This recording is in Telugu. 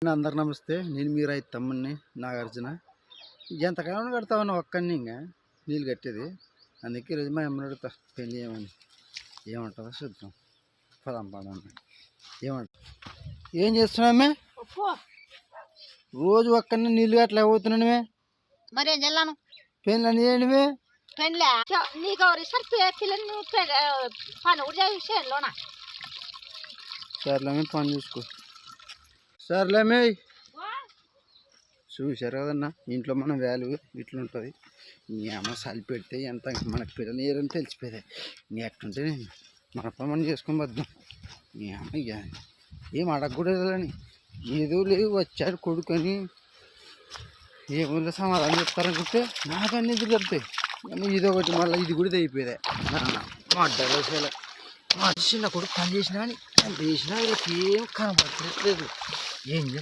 అందరు నమస్తే. నేను మీ రైతు తమ్ముడిని నాగార్జున. ఎంతకాలం కడతామని ఒక్కడిని ఇంకా నీళ్ళు కట్టేది. అందుకే ఈరోజు మా అమ్మని అడుగుతా పెళ్ళి ఏమంటుందో చూద్దాం. పదండి ఏమంట. ఏం చేస్తున్నామే? రోజు ఒక్కడిని నీళ్ళు అట్లా అవుతున్నానుమే. మరి ఏం చెల్లాను పెళ్ళి అని ఏంటివే? పెళ్ళా నీకు పిల్లని పని కూడా విషయంలోనా? సర్లేమే పని చూసుకో. సర్లేమే చూసారు కదన్నా, ఇంట్లో మన వాల్యూ ఇట్లుంటుంది. ఏమో చలి పెడితే ఎంత మనకు పిల్లలు ఏరని తెలిసిపోయాయి. ఎట్లుంటే మన పని మనం చేసుకొని వద్దాం. ఏం అడగకూడదని ఏదో లేదు. వచ్చాడు కొడుకొని ఏముందో సమాధానం చెప్తారనుకుంటే నాకన్నీ ఇది చెప్తాయి. కానీ ఇదొకటి మళ్ళీ ఇది కూడా అయిపోయేది. మా అడ్డలో మా చిన్న కొడుకు పని చేసినా కానీ ఎంత చేసినా వీళ్ళకి ఏం కనపడలేదు. ఏం చేస్తా